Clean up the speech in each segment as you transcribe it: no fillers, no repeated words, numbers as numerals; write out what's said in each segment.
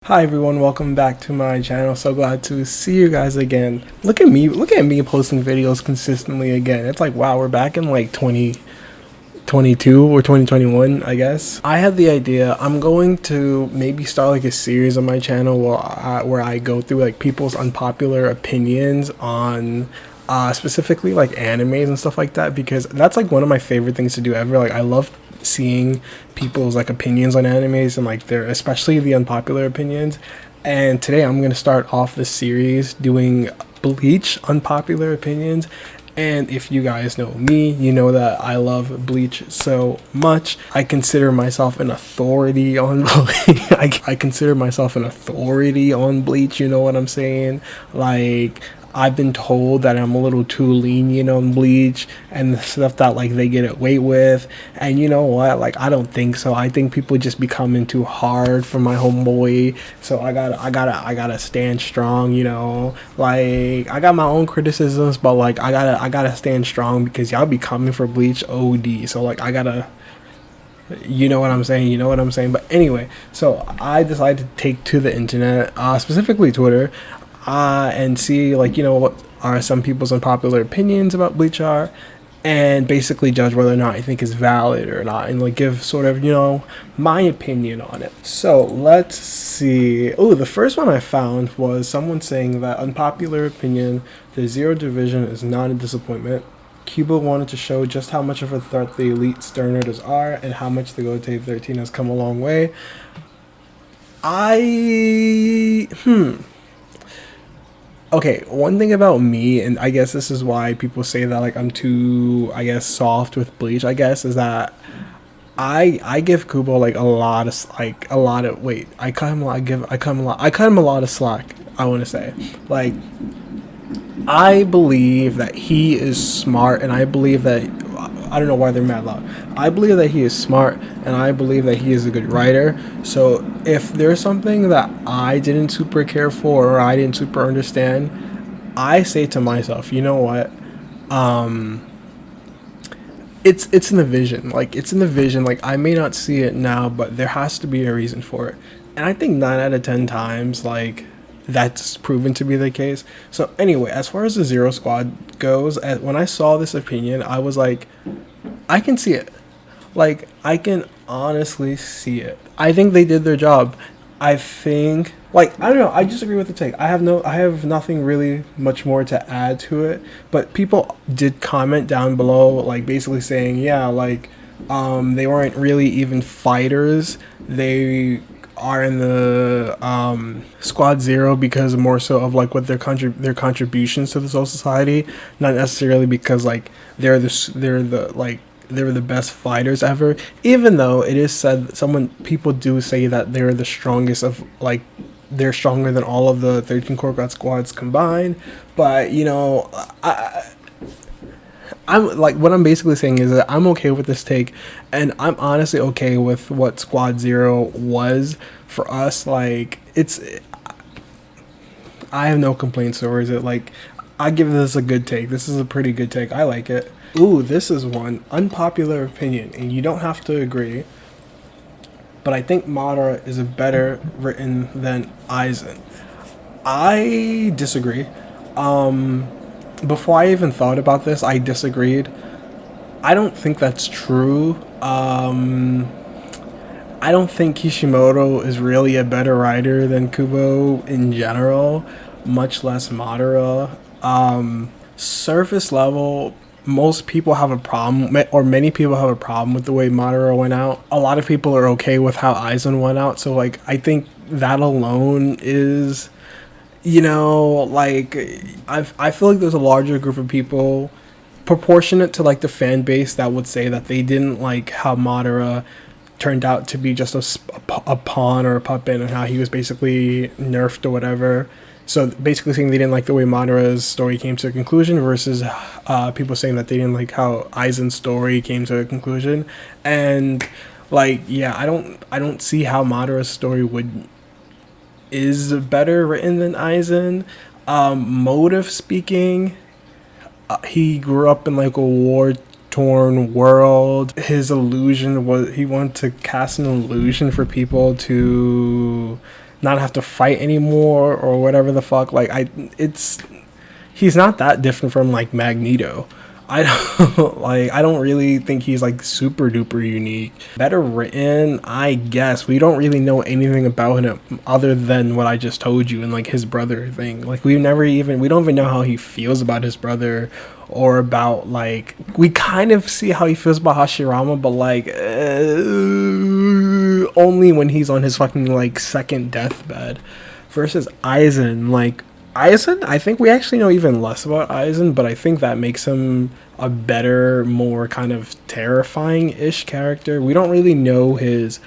Hi everyone, welcome back to my channel. So glad to see you guys again. Look at me posting videos consistently again. It's like, wow, we're back in like 2022 or 2021, I guess. I had the idea I'm going to maybe start like a series on my channel where I go through like people's unpopular opinions on specifically like animes and stuff like that, because that's like one of my favorite things to do ever. Like, I love seeing people's like opinions on animes and like their, especially the unpopular opinions. And today I'm going to start off this series doing Bleach unpopular opinions. And if you guys know me, you know that I love Bleach so much. I consider myself an authority on Bleach. I consider myself an authority on Bleach, you know what I'm saying? Like, I've been told that I'm a little too lenient on Bleach and the stuff that like they get away with. And you know what? Like, I don't think so. I think people just be coming too hard for my homeboy. So I gotta stand strong, you know. Like, I got my own criticisms, but like I gotta stand strong because y'all be coming for Bleach OD. So like I gotta, you know what I'm saying? You know what I'm saying? But anyway, so I decided to take to the internet, specifically Twitter, and see, like, you know, what are some people's unpopular opinions about Bleach are, and basically judge whether or not I think is valid or not, and like give sort of, you know, my opinion on it. So let's see. Oh, the first one I found was someone saying that unpopular opinion, the Zero Division is not a disappointment. Cuba wanted to show just how much of a threat the elite Sternerders are and how much the Gote 13 has come a long way. Okay, one thing about me, and I guess this is why people say that like I'm too, I guess, soft with Bleach, I guess, is that I give Kubo like a lot of wait, I cut him a lot, I cut him a lot of slack, I want to say. Like, I believe that he is smart, and I believe that, I don't know why they're mad loud. I believe that he is smart, and I believe that he is a good writer. So if there's something that I didn't super care for or I didn't super understand, I say to myself, you know what? It's in the vision. Like, it's in the vision. Like, I may not see it now, but there has to be a reason for it. And I think 9 out of 10 times, like, that's proven to be the case. So anyway, as far as the Zero Squad goes, when I saw this opinion, I was like, I can see it. Like, I can honestly see it. I think they did their job. I think, like, I don't know, I disagree with the take. I have nothing really much more to add to it, but people did comment down below, like, basically saying, yeah, like, they weren't really even fighters. They are in the Squad Zero because more so of like what their contributions to the Soul Society, not necessarily because like they're the best fighters ever. Even though it is said, people do say that they're the strongest of, like, they're stronger than all of the 13 Core God squads combined. But you know, I'm like, what I'm basically saying is that I'm okay with this take, and I'm honestly okay with what Squad Zero was for us. Like, I have no complaints towards it. Like, I give this a good take. This is a pretty good take. I like it. Ooh, this is one unpopular opinion, and you don't have to agree, but I think Madara is a better written than Aizen. I disagree. Before I even thought about this, I disagreed. I don't think that's true. I don't think Kishimoto is really a better writer than Kubo in general, much less Madara. Surface level, most people have a problem, or many people have a problem with the way Madara went out. A lot of people are okay with how Aizen went out, so like, I think that alone is, you know, like, I feel like there's a larger group of people proportionate to like the fan base that would say that they didn't like how Madara turned out to be just a pawn or a puppet, and how he was basically nerfed or whatever. So basically saying they didn't like the way Madara's story came to a conclusion versus people saying that they didn't like how Aizen's story came to a conclusion. And like, yeah, I don't see how Madara's story is better written than Aizen. Motive speaking, he grew up in like a war-torn world. His illusion was he wanted to cast an illusion for people to not have to fight anymore or whatever the fuck. Like he's not that different from like Magneto. I don't like. I don't really think he's like super duper unique. Better written, I guess. We don't really know anything about him other than what I just told you and like his brother thing. Like we don't even know how he feels about his brother, or about like we kind of see how he feels about Hashirama, but like only when he's on his fucking like second deathbed. Versus Aizen, like Aizen, I think we actually know even less about Aizen, but I think that makes him a better, more kind of terrifying-ish character. We don't really know his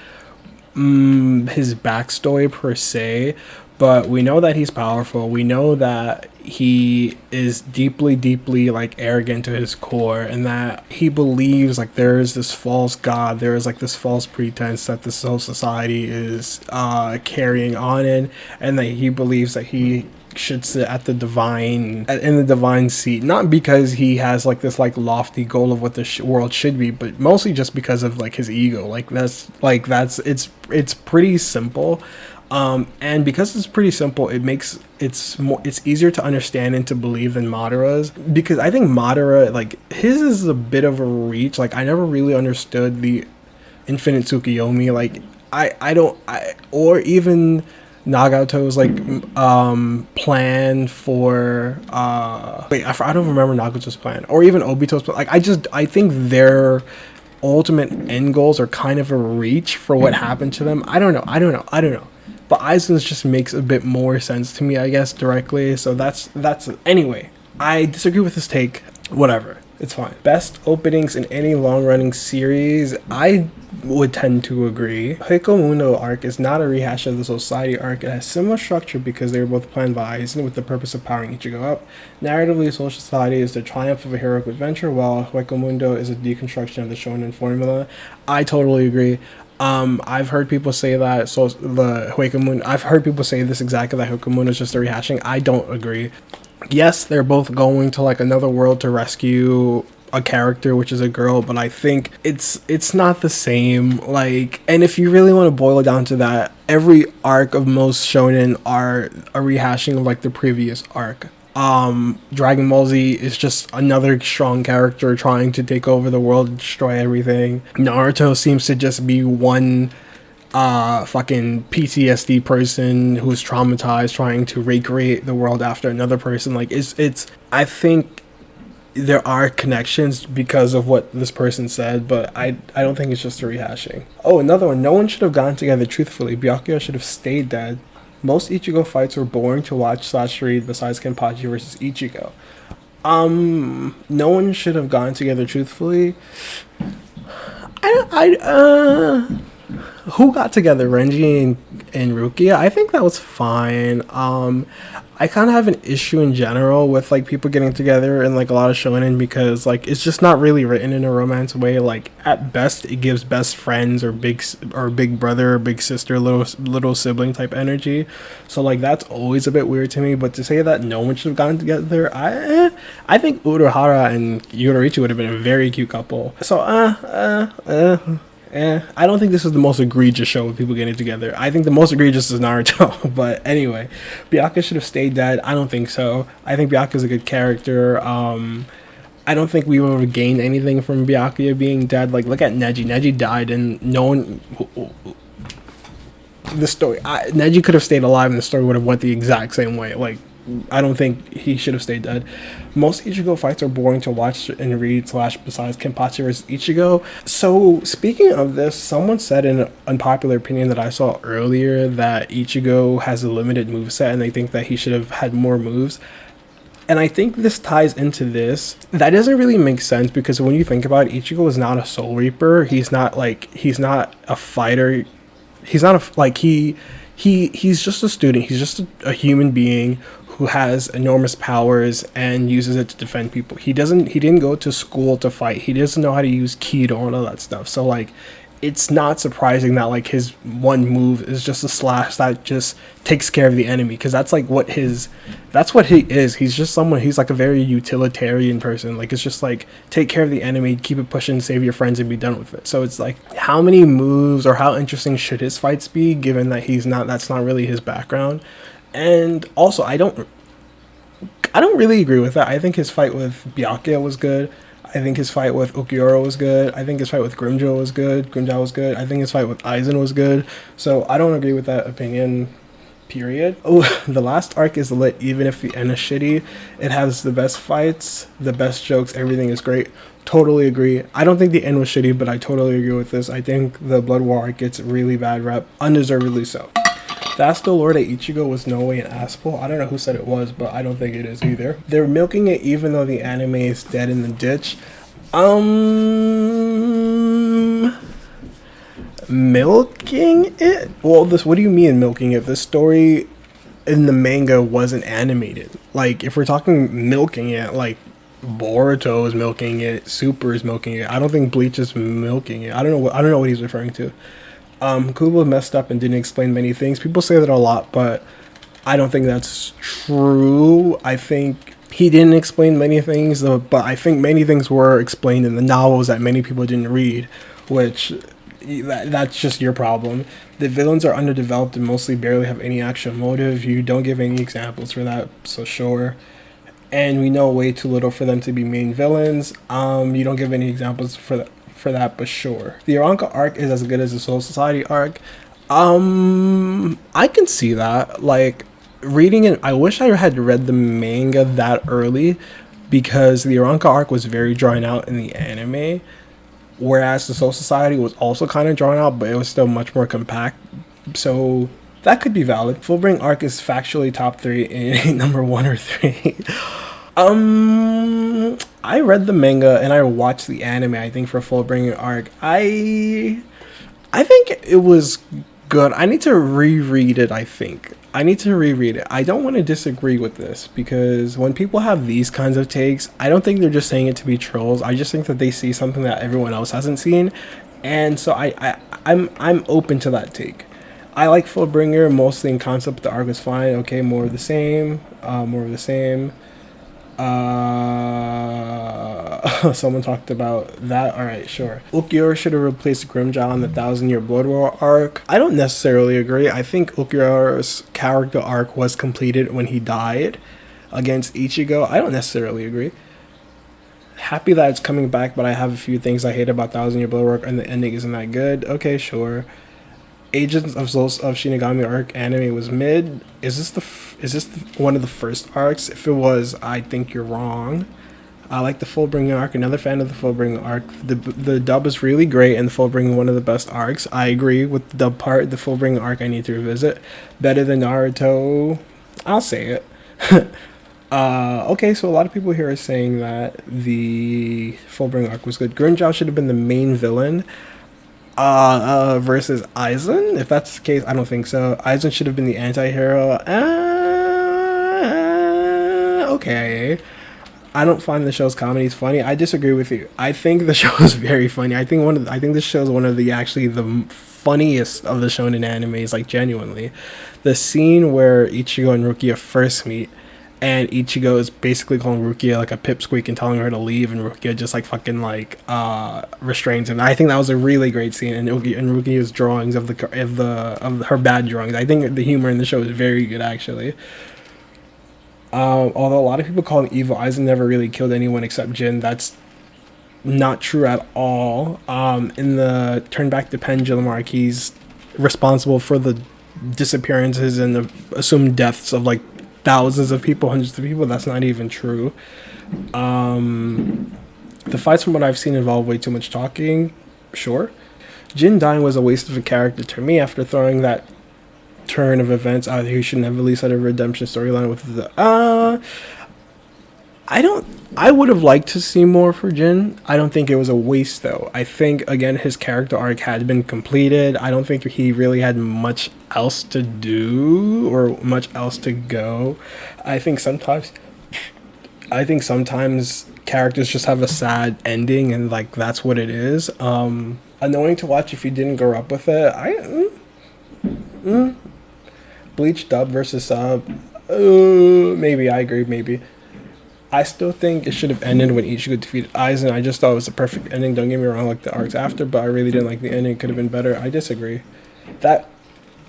backstory per se, but we know that he's powerful. We know that he is deeply, deeply like arrogant to his core, and that he believes like there is this false god, there is like this false pretense that this whole society is carrying on in, and that he believes that he should sit at the divine seat, not because he has like this like lofty goal of what the world should be, but mostly just because of like his ego. It's pretty simple, and because it's pretty simple, it's easier to understand and to believe than Madara's, because I think Madara, like, his is a bit of a reach. Like, I never really understood the infinite Tsukuyomi, like or even Nagato's like plan for I don't remember Nagato's plan, or even Obito's plan. Like I think their ultimate end goals are kind of a reach for what happened to them. I don't know. But Aizen's just makes a bit more sense to me, I guess, directly. So that's anyway. I disagree with this take. Whatever. It's fine. Best openings in any long-running series, I would tend to agree. Hikomundo arc is not a rehash of the Society arc. It has similar structure because they were both planned by Aizen with the purpose of powering Ichigo up. Narratively, Social Society is the triumph of a heroic adventure, while Hikomundo is a deconstruction of the shonen formula. I totally agree. I've heard people say that, so I've heard people say this exactly, that Hikomundo is just a rehashing. I don't agree. Yes, they're both going to like another world to rescue a character, which is a girl, but I think it's not the same. Like, and if you really want to boil it down to that, every arc of most shonen are a rehashing of like the previous arc. Dragon Ball Z is just another strong character trying to take over the world and destroy everything. Naruto seems to just be one fucking PTSD person who's traumatized trying to recreate the world after another person. Like it's I think there are connections because of what this person said, but I don't think it's just a rehashing. Oh, another one. No one should have gotten together truthfully. Byakuya should have stayed dead. Most Ichigo fights were boring to watch / read besides Kenpachi versus Ichigo. No one should have gotten together truthfully. Who got together? Renji and Rukia? I think that was fine. I kind of have an issue in general with like people getting together in like a lot of shonen, because like it's just not really written in a romance way. Like at best it gives best friends or big brother or big sister, little sibling type energy. So like that's always a bit weird to me. But to say that no one should have gotten together, I think Urahara and Yoruichi would have been a very cute couple. So I don't think this is the most egregious show with people getting together. I think the most egregious is Naruto. But anyway, Byakuya should have stayed dead. I don't think so. I think Byakuya is a good character. I don't think we would have gained anything from Byakuya being dead. Like, look at Neji. Neji died, and no one... The story... Neji could have stayed alive, and the story would have went the exact same way. Like, I don't think he should have stayed dead. Most Ichigo fights are boring to watch and read / besides Kenpachi versus Ichigo. So speaking of this, someone said in an unpopular opinion that I saw earlier that Ichigo has a limited moveset and they think that he should have had more moves. And I think this ties into this. That doesn't really make sense, because when you think about it, Ichigo is not a Soul Reaper. He's not a fighter. He's just a student. He's just a human being who has enormous powers and uses it to defend people. He didn't go to school to fight. He doesn't know how to use Kido and all that stuff. So like, it's not surprising that like his one move is just a slash that just takes care of the enemy, because that's like that's what he is. He's just someone, he's like a very utilitarian person. Like it's just like take care of the enemy, keep it pushing, save your friends, and be done with it. So it's like, how many moves or how interesting should his fights be, given that that's not really his background. And also I don't really agree with that. I think his fight with Byakuya was good. I think his fight with Ukiura was good. I think his fight with Grimjaw was good. I think his fight with Aizen was good. So I don't agree with that opinion, period. Oh, the last arc is lit, even if the end is shitty. It has the best fights, the best jokes, everything is great. Totally agree. I don't think the end was shitty, but I totally agree with this. I think the Blood War arc gets a really bad rep, undeservedly so. That's the lore that Ichigo was no way an asshole. I don't know who said it was, but I don't think it is either. They're milking it even though the anime is dead in the ditch. Milking it? Well, what do you mean milking it? The story in the manga wasn't animated. Like, if we're talking milking it, like Boruto is milking it, Super is milking it. I don't think Bleach is milking it. I don't know what he's referring to. Kubo messed up and didn't explain many things. People say that a lot, but I don't think that's true. I think he didn't explain many things, though, but I think many things were explained in the novels that many people didn't read, which that's just your problem. The villains are underdeveloped and mostly barely have any actual motive. You don't give any examples for that, so sure. And we know way too little for them to be main villains. You don't give any examples for that, but sure. The Iranka arc is as good as the Soul Society arc. I can see that. Like, reading it, I wish I had read the manga that early, because the Iranka arc was very drawn out in the anime, whereas the Soul Society was also kind of drawn out, but it was still much more compact. So that could be valid. Fullbring arc is factually top 3 in number 1 or 3. I read the manga and I watched the anime, I think, for Fullbring arc. I think it was good. I need to reread it, I think. I need to reread it. I don't want to disagree with this, because when people have these kinds of takes, I don't think they're just saying it to be trolls. I just think that they see something that everyone else hasn't seen. And so I'm open to that take. I like Fullbringer mostly in concept. The arc is fine. Okay, more of the same. Someone talked about that. Alright, sure. Ukiura should have replaced Grimjaw on the 1,000-year Blood War arc. I don't necessarily agree. I think Ukiura's character arc was completed when he died against Ichigo. I don't necessarily agree. Happy that it's coming back, but I have a few things I hate about 1,000-year Blood War arc, and the ending isn't that good. Okay, sure. Agents of Shinigami arc anime was mid. Is this one of the first arcs? If it was, I think you're wrong. I like the Fullbringer arc. Another fan of the Fullbringer arc. The dub is really great, and the Fullbringer one of the best arcs. I agree with the dub part. The Fullbringer arc I need to revisit. Better than Naruto. I'll say it. Okay, so a lot of people here are saying that the Fullbringer arc was good. Grimjaw should have been the main villain. Versus Aizen. If that's the case, I don't think so. Aizen should have been the anti-hero. Okay. I don't find the show's comedies funny. I disagree with you. I think the show is very funny. I think this show is one of the funniest of the shonen animes, like genuinely. The scene where Ichigo and Rukia first meet, and Ichigo is basically calling Rukia like a pipsqueak and telling her to leave, and Rukia just like fucking like restrains him. I think that was a really great scene, and Rukia's drawings of her bad drawings. I think the humor in the show is very good, actually. Although a lot of people call him evil, Aizen never really killed anyone except Jin. That's not true at all. In the Turn Back the Pendulum arc, he's responsible for the disappearances and the assumed deaths of like thousands of people, hundreds of people. That's not even true. The fights from what I've seen involve way too much talking. Sure. Jin dying was a waste of a character to me after throwing that turn of events out. He shouldn't have at least had a redemption storyline with the I would have liked to see more for Jin. I don't think it was a waste, though. I think, again, his character arc had been completed. I don't think he really had much else to do or much else to go. I think sometimes characters just have a sad ending, and like that's what it is. annoying to watch if you didn't grow up with it. Bleach dub versus sub. Maybe I agree. Maybe I still think it should have ended when Ichigo defeated Aizen. I just thought it was the perfect ending. Don't get me wrong, I like the arcs after, but I really didn't like the ending. It could have been better. I disagree. That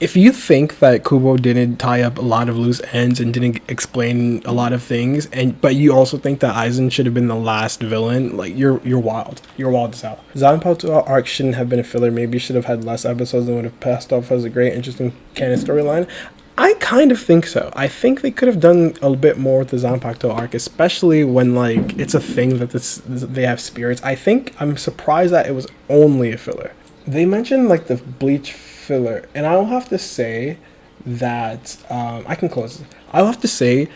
if you think that Kubo didn't tie up a lot of loose ends and didn't explain a lot of things, but you also think that Aizen should have been the last villain, like you're wild. You're wild as hell. Zanpakuto arc shouldn't have been a filler. Maybe should have had less episodes and would have passed off as a great, interesting canon storyline. I kind of think so. I think they could have done a bit more with the Zanpakuto arc, especially when like it's a thing that they have spirits. I'm surprised that it was only a filler. They mentioned like the Bleach filler, and I'll have to say that I can close this. I'll have to say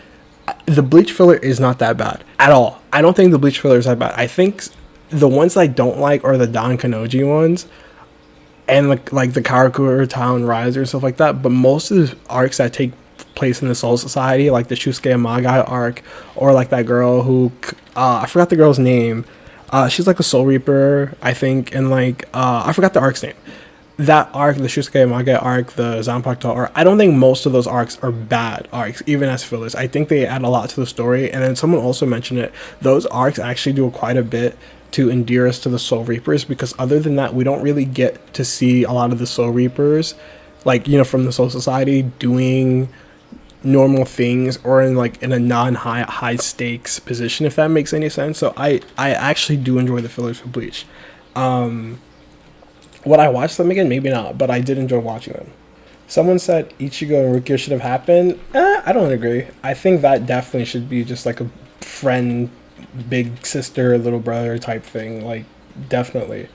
the Bleach filler is not that bad at all. I don't think the Bleach filler is that bad. I think the ones I don't like are the Don Kanoji ones, and like the Karakura Town Riser and stuff like that. But most of the arcs that take place in the Soul Society, like the Shusuke Magai arc, or like that girl who I forgot the girl's name. She's like a Soul Reaper, I think, and like I forgot the arc's name. That arc, the Shusuke Magai arc, the Zanpakuto arc, I don't think most of those arcs are bad arcs, even as fillers. I think they add a lot to the story. And then someone also mentioned it. Those arcs actually do quite a bit to endear us to the Soul Reapers, because other than that, we don't really get to see a lot of the Soul Reapers, like, you know, from the Soul Society doing normal things or in a non-high stakes position, if that makes any sense. So I actually do enjoy the fillers for Bleach. Would I watch them again? Maybe not, but I did enjoy watching them. Someone said Ichigo and Rukia should have happened. I don't agree. I think that definitely should be just like a friend, big sister, little brother type thing. Like, definitely.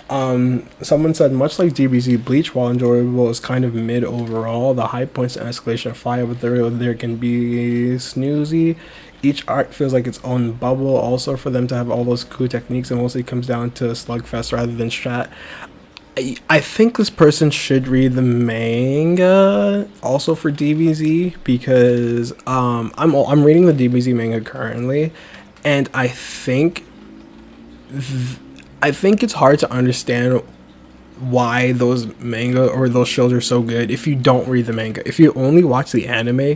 Someone said, much like DBZ, Bleach, while enjoyable, is kind of mid overall. The high points and escalation of fire, but there can be snoozy. Each arc feels like its own bubble. Also, for them to have all those cool techniques, and mostly comes down to slugfest rather than strat. I think this person should read the manga also for DBZ, because I'm reading the DBZ manga currently, and I think it's hard to understand why those manga or those shows are so good if you don't read the manga. If you only watch the anime,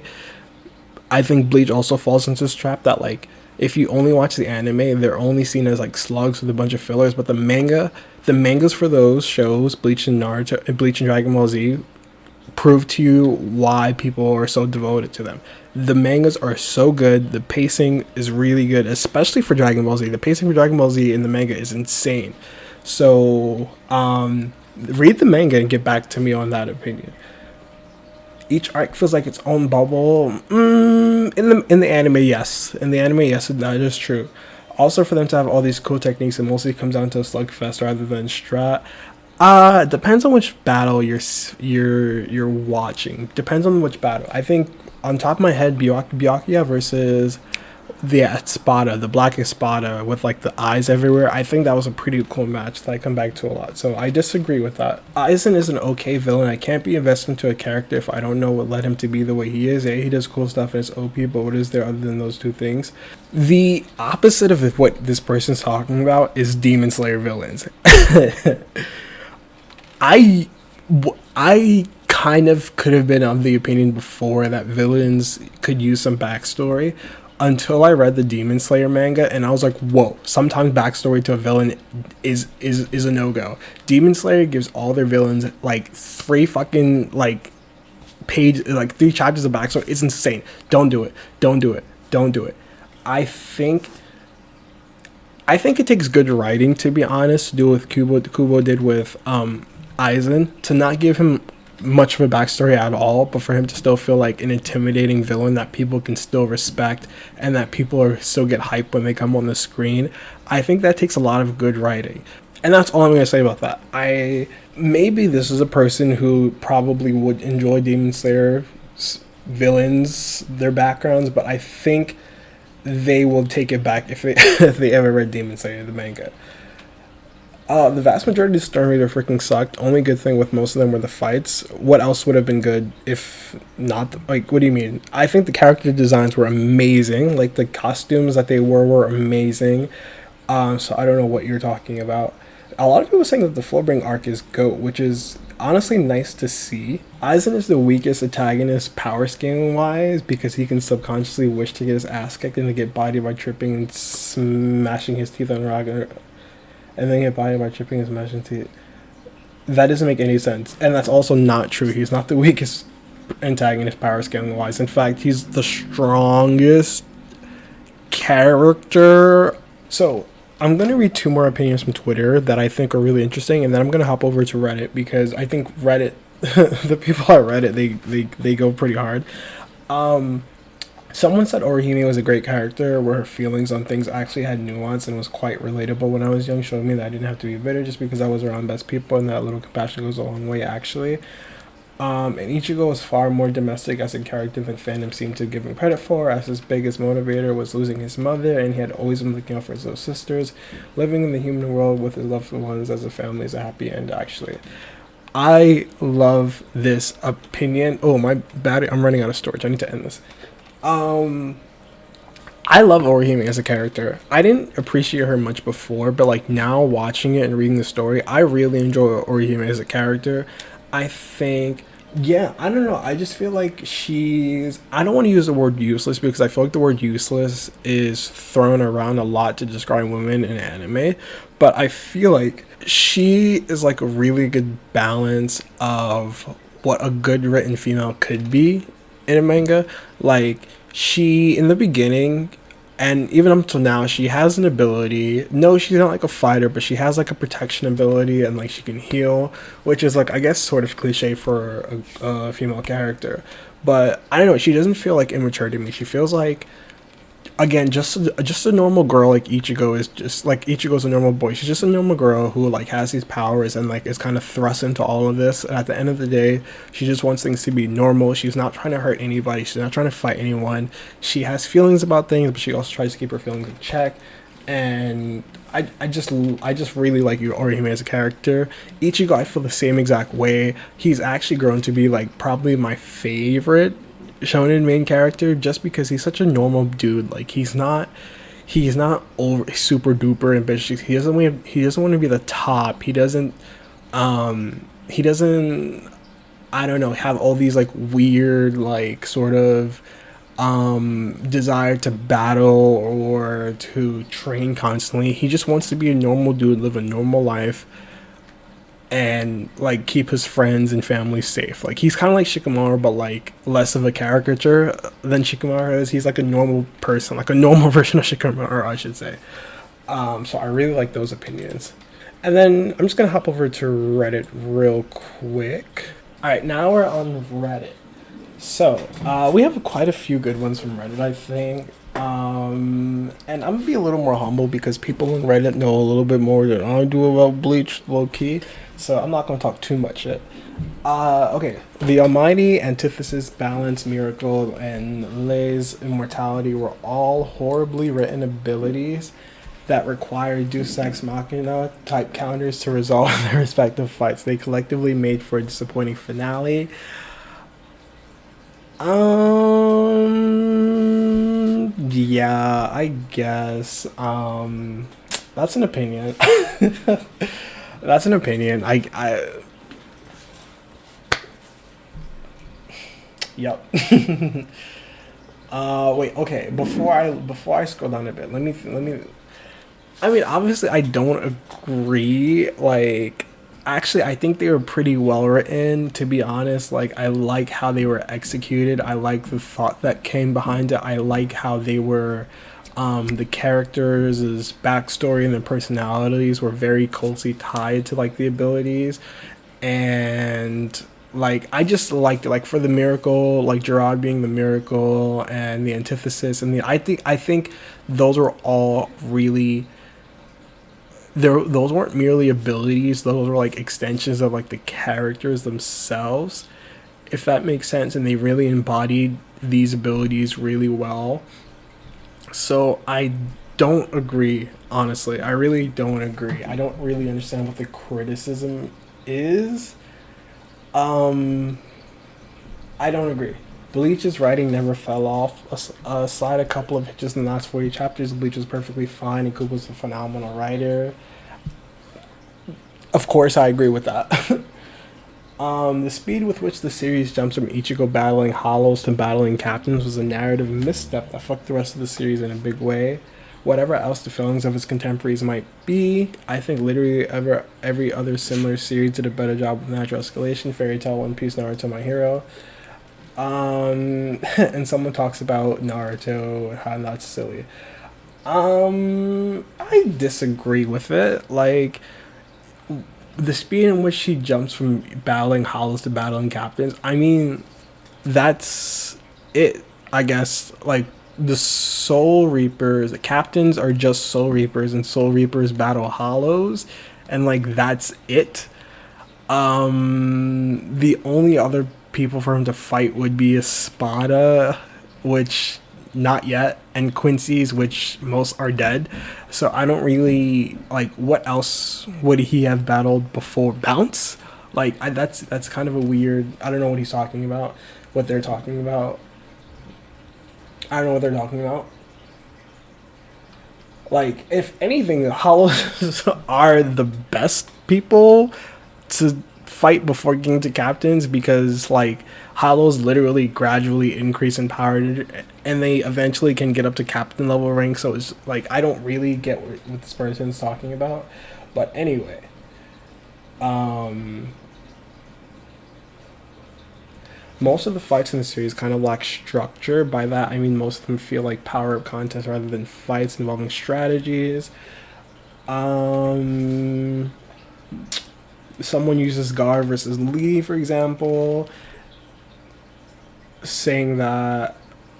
I think Bleach also falls into this trap that, like, if you only watch the anime, they're only seen as like slugs with a bunch of fillers. But the mangas for those shows, Bleach and Naruto, Bleach and Dragon Ball Z, prove to you why people are so devoted to them. The mangas are so good. The pacing is really good, especially for Dragon Ball Z. The pacing for Dragon Ball Z in the manga is insane. So read the manga and get back to me on that opinion. Each arc feels like its own bubble. In the anime, yes. In the anime, yes, that is true. Also, for them to have all these cool techniques, it mostly comes down to a slugfest rather than strat. Depends on which battle you're watching. Depends on which battle. I think on top of my head, Byakuya versus the Espada, the black Espada with like the eyes everywhere. I think that was a pretty cool match that I come back to a lot. So I disagree with that. Aizen is an okay villain. I can't be invested into a character if I don't know what led him to be the way he is. Yeah, he does cool stuff and it's OP, but what is there other than those two things? The opposite of what this person's talking about is Demon Slayer villains. I kind of could have been of the opinion before that villains could use some backstory, until I read the Demon Slayer manga, and I was like, whoa, sometimes backstory to a villain is a no-go. Demon Slayer gives all their villains like 3 fucking like 3 chapters of backstory. It's insane. Don't do it. I think it takes good writing, to be honest, to do what Kubo did with Aizen, to not give him much of a backstory at all, but for him to still feel like an intimidating villain that people can still respect and that people are still get hyped when they come on the screen. I think that takes a lot of good writing, and that's all I'm going to say about that. Maybe this is a person who probably would enjoy Demon Slayer villains, their backgrounds, but I think they will take it back if they ever read Demon Slayer the manga. The vast majority of Storm Reader freaking sucked. Only good thing with most of them were the fights. What else would have been good if not? What do you mean? I think the character designs were amazing. Like, the costumes that they were amazing. So I don't know what you're talking about. a lot of people saying that the Fullbring arc is GOAT, which is honestly nice to see. Aizen is the weakest antagonist power scaling wise because he can subconsciously wish to get his ass kicked and to get bodied by tripping and smashing his teeth on rock, and then get bodied by tripping and smashing teeth. That doesn't make any sense, and that's also not true. He's not the weakest antagonist power scaling wise. In fact, he's the strongest character. So I'm going to read two more opinions from Twitter that I think are really interesting, and then I'm going to hop over to Reddit because I think Reddit, the people at Reddit, they go pretty hard. Someone said Orihime was a great character where her feelings on things actually had nuance and was quite relatable when I was young, showing me that I didn't have to be bitter just because I was around best people, and that little compassion goes a long way, actually. And Ichigo was far more domestic as a character than fandom seemed to give him credit for, as his biggest motivator was losing his mother, and he had always been looking out for his little sisters. Living in the human world with his loved ones as a family is a happy end, actually. I love this opinion. Oh, my battery, I'm running out of storage. I need to end this. I love Orihime as a character. I didn't appreciate her much before, but like now watching it and reading the story, I really enjoy Orihime as a character. I think, yeah, I don't know. I just feel like I don't want to use the word useless because I feel like the word useless is thrown around a lot to describe women in anime. But I feel like she is like a really good balance of what a good written female could be in a manga. Like, she, in the beginning, and even up until now, she has an ability. No, she's not like a fighter, but she has like a protection ability, and like she can heal, which is like, I guess, sort of cliche for a female character. But I don't know, she doesn't feel like immature to me. She feels like, again, just a normal girl. Like Ichigo's a normal boy. She's just a normal girl who like has these powers and like is kind of thrust into all of this. And at the end of the day, she just wants things to be normal. She's not trying to hurt anybody. She's not trying to fight anyone. She has feelings about things, but she also tries to keep her feelings in check. And I just really like Orihime as a character. Ichigo, I feel the same exact way. He's actually grown to be like probably my favorite shonen main character just because he's such a normal dude. Like he's not over super duper ambitious. He doesn't want to be the top. He doesn't I don't know, have all these like weird like sort of desire to battle or to train constantly. He just wants to be a normal dude, live a normal life, and like keep his friends and family safe. Like he's kind of like Shikamaru, but like less of a caricature than Shikamaru is. He's like a normal person, like a normal version of Shikamaru, I should say. So I really like those opinions. And then I'm just gonna hop over to Reddit real quick. All right, now we're on Reddit. So we have quite a few good ones from Reddit, I think. And I'm gonna be a little more humble because people on Reddit know a little bit more than I do about Bleach, low key. So I'm not gonna talk too much shit. Okay, the Almighty, Antithesis, Balance, Miracle, and Lei's Immortality were all horribly written abilities that require Deus Ex Machina type counters to resolve their respective fights. They collectively made for a disappointing finale. Yeah, I guess. That's an opinion. That's an opinion. Yep. Wait, okay. Before I scroll down a bit, let me. I mean, obviously, I don't agree. Like, actually, I think they were pretty well written, to be honest. Like, I like how they were executed. I like the thought that came behind it. I like how they were, the characters' backstory and their personalities were very closely tied to, like, the abilities. And, like, I just liked it. Like, for the Miracle, like, Gerard being the Miracle and the Antithesis. And I think those were all really... those weren't merely abilities. Those were like extensions of like the characters themselves, if that makes sense. And they really embodied these abilities really well. So I don't agree, honestly. I really don't agree. I don't really understand what the criticism is. I don't agree. Bleach's writing never fell off. Aside a couple of hitches in the last 40 chapters, Bleach was perfectly fine, and Kubo's a phenomenal writer. Of course, I agree with that. The speed with which the series jumps from Ichigo battling hollows to battling captains was a narrative misstep that fucked the rest of the series in a big way. Whatever else the feelings of his contemporaries might be, I think literally every other similar series did a better job with natural escalation. Fairy Tail, One Piece, Naruto, My Hero. And someone talks about Naruto and how that's silly. I disagree with it. Like, the speed in which she jumps from battling hollows to battling captains, I mean, that's it, I guess. Like, the Soul Reapers, the captains are just Soul Reapers, and Soul Reapers battle hollows, and like that's it. The only other people for him to fight would be Espada, which not yet, and Quincy's, which most are dead. So I don't really like what else would he have battled before Bounce. Like that's kind of a weird. I don't know what he's talking about. What they're talking about. I don't know what they're talking about. Like, if anything, the Hollows are the best people to fight before getting to captains, because like Hollows literally gradually increase in power and they eventually can get up to captain level rank. So it's like I don't really get what this person's talking about. But anyway, most of the fights in the series kind of lack structure. By that, I mean most of them feel like power-up contests rather than fights involving strategies. Someone uses Gar versus Lee, for example, saying that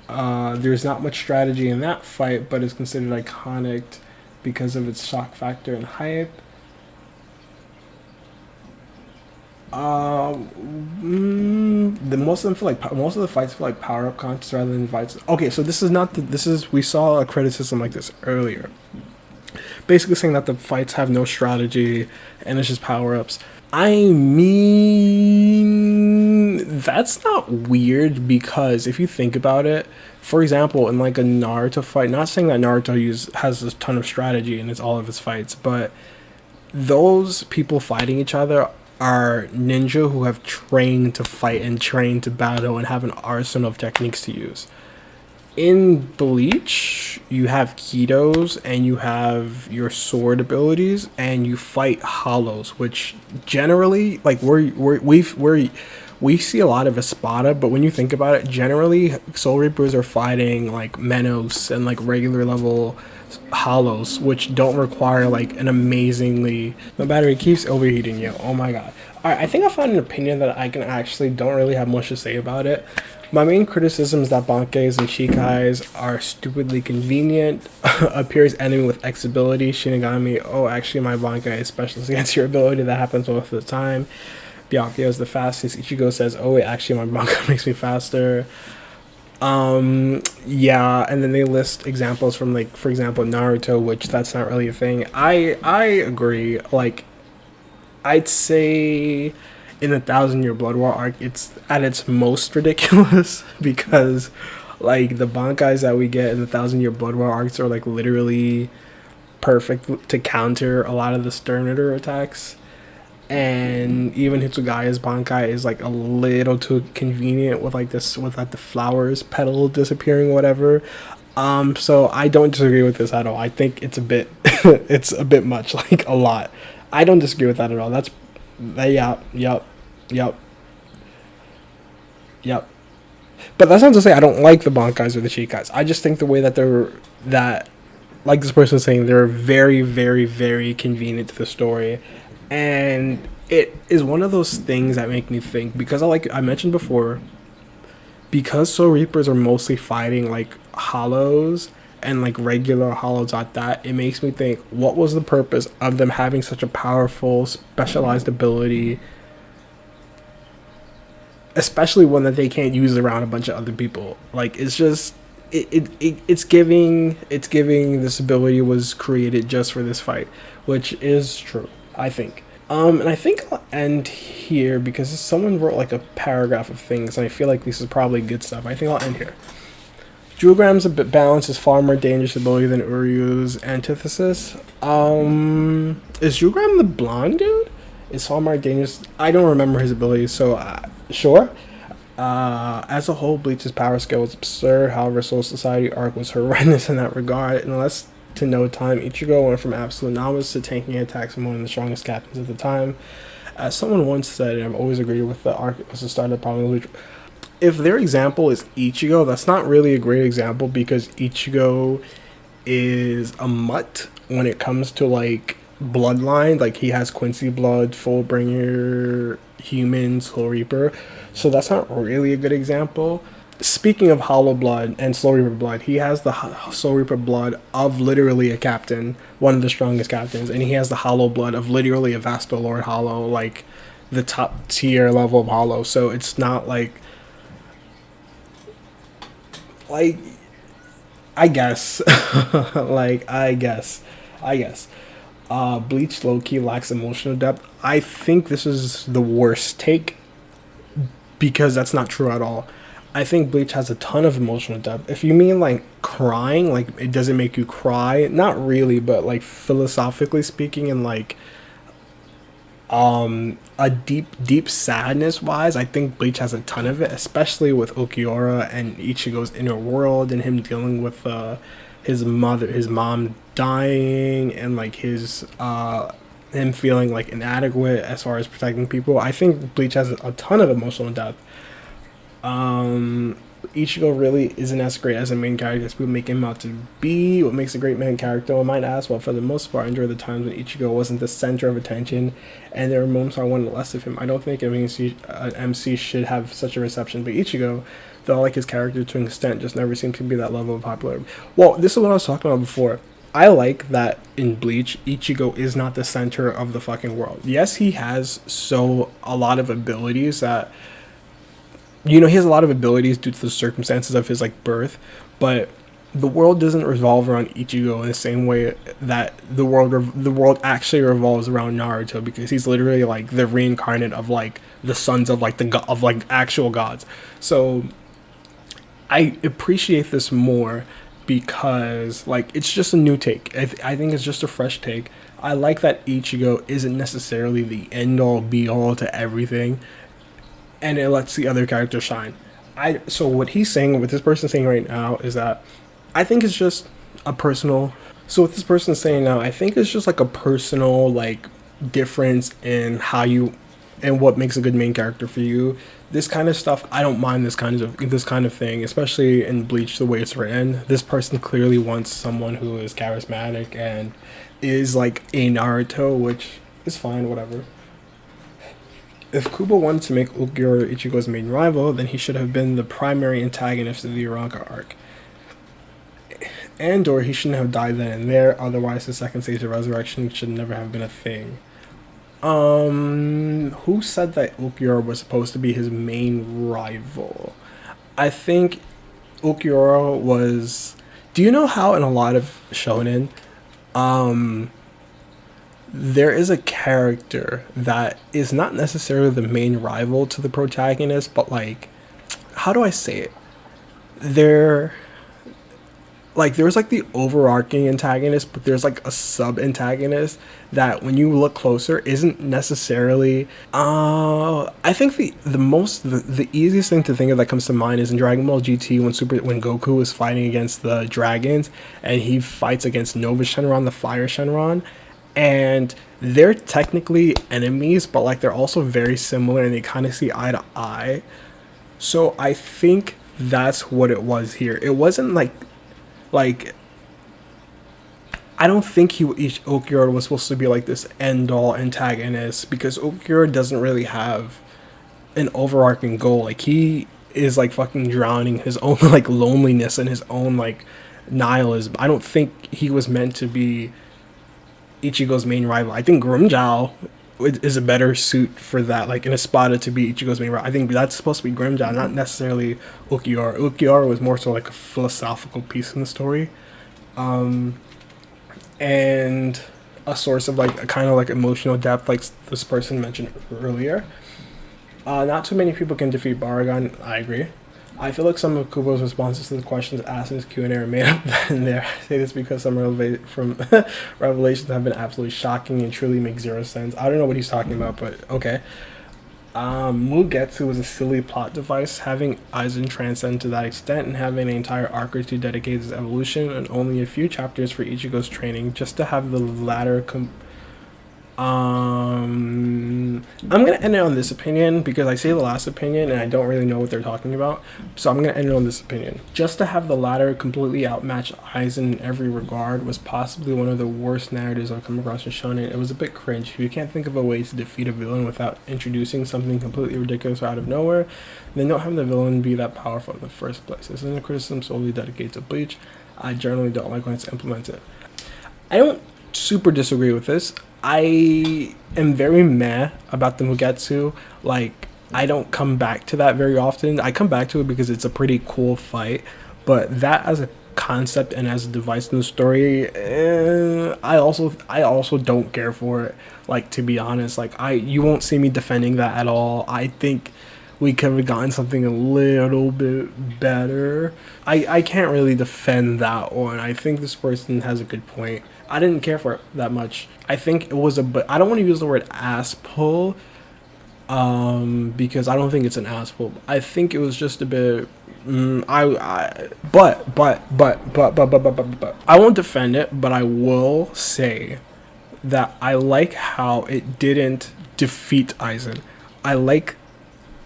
there's not much strategy in that fight, but is considered iconic because of its shock factor and hype. The most of them feel like most of the fights feel like power up contests rather than fights. Okay, so this is not this is we saw a criticism like this earlier, basically saying that the fights have no strategy and it's just power ups. I mean, that's not weird, because if you think about it, for example, in like a Naruto fight, not saying that Naruto has a ton of strategy in all of his fights, but those people fighting each other are ninja who have trained to fight and trained to battle and have an arsenal of techniques to use. In Bleach, you have Kitos and you have your sword abilities, and you fight hollows, which generally, like, we see a lot of Espada, but when you think about it, generally Soul Reapers are fighting like Menos and like regular level hollows, which don't require like an amazingly. My battery keeps overheating. You. Oh my god. All right, I think I found an opinion that I can actually don't really have much to say about it. My main criticism is that Bankais and Shikais are stupidly convenient. Appears enemy with X ability. Shinigami, oh, actually my Bankai is specialist against your ability. That happens most of the time. Byakuya is the fastest. Ichigo says, oh wait, actually my Bankai makes me faster. Yeah, and then they list examples from, like, for example, Naruto, which that's not really a thing. I agree. Like, I'd say in the Thousand Year Blood War arc, it's at its most ridiculous because, like, the Bankais that we get in the Thousand Year Blood War arcs are like literally perfect to counter a lot of the Sternator attacks. And even Hitsugaya's Bankai is like a little too convenient with like this, with like the flowers petal disappearing or whatever. So I don't disagree with this at all. I think it's a bit it's a bit much, like a lot. I don't disagree with that at all. That's yep. But that's not to say I don't like the Bankais or the Chikais. I just think the way that like this person is saying, they're very, very, very convenient to the story. And it is one of those things that make me think, because I mentioned before, because Soul Reapers are mostly fighting like hollows and like regular hollows at that, it makes me think, what was the purpose of them having such a powerful specialized ability, especially one that they can't use around a bunch of other people? Like, it's just it's giving this ability was created just for this fight, which is true, I think. And I think I'll end here because someone wrote like a paragraph of things, and I feel like this is probably good stuff. I think I'll end here. Jewelgram's a bit balanced, is far more dangerous ability than Uryu's antithesis. Is Jewelgram the blonde dude? Is All Might dangerous? I don't remember his abilities, so sure. As a whole, Bleach's power scale was absurd. However, Soul Society arc was horrendous in that regard. In less to no time, Ichigo went from absolute novice to tanking attacks from one of the strongest captains at the time. As someone once said, and I've always agreed with, the arc was the start of the problem. If their example is Ichigo, that's not really a great example because Ichigo is a mutt when it comes to like bloodline. Like he has Quincy blood, Fullbringer, human, Slow Reaper. So that's not really a good example. Speaking of Hollow Blood and Slow Reaper blood, he has the Slow Reaper blood of literally a captain, one of the strongest captains, and he has the Hollow blood of literally a Vasto Lord Hollow, like the top tier level of Hollow. So it's not like I guess I guess Bleach low-key lacks emotional depth. I think this is the worst take because that's not true at all. I think Bleach has a ton of emotional depth. If you mean like crying, like it doesn't make you cry, not really, but like philosophically speaking and like a deep sadness wise, I think Bleach has a ton of it, especially with Ulquiorra and Ichigo's inner world and him dealing with his mom dying and like his him feeling like inadequate as far as protecting people. I think Bleach has a ton of emotional depth. Ichigo really isn't as great as a main character as people make him out to be. What makes a great main character, I might ask, well, for the most part, I enjoy the times when Ichigo wasn't the center of attention, and there were moments where I wanted less of him. I don't think an MC should have such a reception, but Ichigo, though I like his character to an extent, just never seemed to be that level of popularity. Well, this is what I was talking about before. I like that in Bleach, Ichigo is not the center of the fucking world. Yes, he has a lot of abilities that, you know, he has a lot of abilities due to the circumstances of his like birth, but the world doesn't revolve around Ichigo in the same way that the world actually revolves around Naruto, because he's literally like the reincarnate of like the sons of like of like actual gods. So I appreciate this more because like it's just a new take. I think it's just a fresh take. I like that Ichigo isn't necessarily the end all be all to everything, and it lets the other characters shine. So what he's saying, what this person's saying right now, is that I think it's just a personal. So what this person's saying now, I think it's just like a personal like difference in how you and what makes a good main character for you. This kind of stuff, I don't mind this kind of thing, especially in Bleach the way it's written. This person clearly wants someone who is charismatic and is like a Naruto, which is fine, whatever. If Kubo wanted to make Ulquiorra Ichigo's main rival, then he should have been the primary antagonist of the Uranka arc. And or he shouldn't have died then and there, otherwise the second stage of resurrection should never have been a thing. Who said that Ulquiorra was supposed to be his main rival? I think Ulquiorra was... Do you know how in a lot of shonen, there is a character that is not necessarily the main rival to the protagonist, but like, how do I say it? There's like the overarching antagonist, but there's like a sub-antagonist that when you look closer isn't necessarily I think the easiest thing to think of that comes to mind is in Dragon Ball GT when Goku was fighting against the dragons and he fights against Nova Shenron, the Fire Shenron, and they're technically enemies, but like they're also very similar and they kind of see eye to eye. So I think that's what it was here. It wasn't like I don't think Ulquiorra was supposed to be like this end-all antagonist, because Ulquiorra doesn't really have an overarching goal. Like he is like fucking drowning his own like loneliness and his own like nihilism. I don't think he was meant to be Ichigo's main rival. I think Grimmjow is a better suit for that, like in Espada to be Ichigo's main rival. I think that's supposed to be Grimmjow, not necessarily Ulquiorra. Ulquiorra was more so like a philosophical piece in the story, and a source of like a kind of like emotional depth, like this person mentioned earlier. Not too many people can defeat Baragon. I agree. I feel like some of Kubo's responses to the questions asked in his Q&A are made up in there. I say this because some revelations have been absolutely shocking and truly make zero sense. I don't know what he's talking about, but okay. Mugetsu was a silly plot device. Having Aizen transcend to that extent and having an entire arc or two dedicated to his evolution and only a few chapters for Ichigo's training just to have the latter I'm gonna end it on this opinion because I say the last opinion and I don't really know what they're talking about, so I'm gonna end it on this opinion. Just to have the latter completely outmatch Aizen in every regard was possibly one of the worst narratives I've come across in shonen. It was a bit cringe. If you can't think of a way to defeat a villain without introducing something completely ridiculous out of nowhere, then don't have the villain be that powerful in the first place. This isn't a criticism solely dedicated to Bleach. I generally don't like when it's implemented. I don't super disagree with this. I am very meh about the Mugetsu. Like, I don't come back to that very often. I come back to it because it's a pretty cool fight, but that as a concept and as a device in the story, I also don't care for it. Like, to be honest, like you won't see me defending that at all. I think we could have gotten something a little bit better. I can't really defend that one. I think this person has a good point. I didn't care for it that much. I think it was I don't want to use the word ass pull, because I don't think it's an ass pull. I think it was just a bit. But I won't defend it, but I will say that I like how it didn't defeat Aizen. I like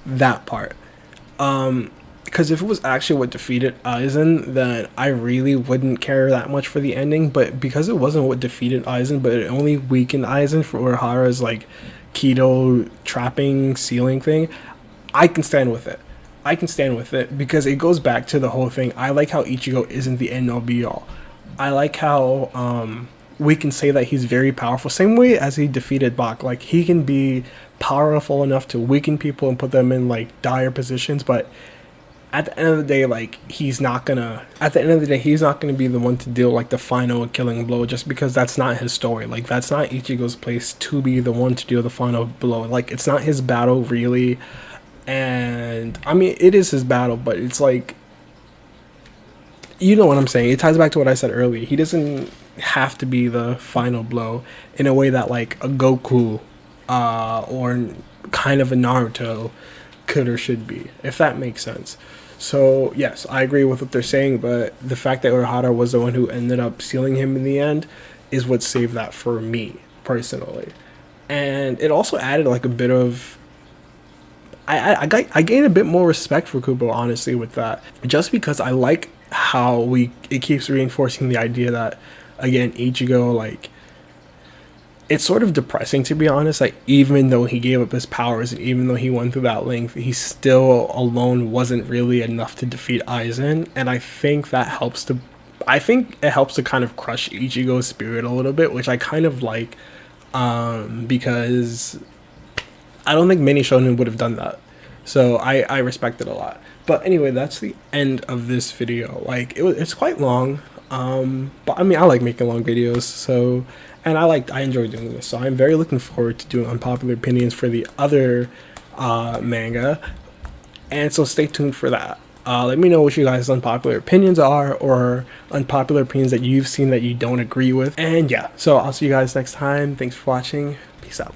that part. Because if it was actually what defeated Aizen, then I really wouldn't care that much for the ending. But because it wasn't what defeated Aizen, but it only weakened Aizen for Urahara's like keto trapping ceiling thing, I can stand with it. I can stand with it because it goes back to the whole thing. I like how Ichigo isn't the end all be all. I like how we can say that he's very powerful. Same way as he defeated Bach. Like, he can be powerful enough to weaken people and put them in like dire positions, but at the end of the day, like, he's not gonna be the one to deal like the final killing blow, just because that's not his story. Like, that's not Ichigo's place to be the one to deal the final blow. Like, it's not his battle really. And I mean, it is his battle, but it's like, you know what I'm saying. It ties back to what I said earlier. He doesn't have to be the final blow in a way that like a Goku or kind of a Naruto could or should be, if that makes sense. So yes, I agree with what they're saying, but the fact that Urahara was the one who ended up sealing him in the end is what saved that for me personally. And it also added like a bit of I gained a bit more respect for Kubo, honestly, with that, just because I like how it keeps reinforcing the idea that, again, Ichigo, like, it's sort of depressing, to be honest. Like, even though he gave up his powers and even though he went through that length, he still alone wasn't really enough to defeat Aizen. And I think it helps to kind of crush Ichigo's spirit a little bit, which I kind of like, because I don't think many shonen would have done that. So I respect it a lot. But anyway, that's the end of this video. Like, it's quite long. But I mean, I like making long videos, so, and I enjoy doing this. So I'm very looking forward to doing unpopular opinions for the other manga. And so stay tuned for that. Let me know what you guys' unpopular opinions are, or unpopular opinions that you've seen that you don't agree with. And yeah, so I'll see you guys next time. Thanks for watching. Peace out.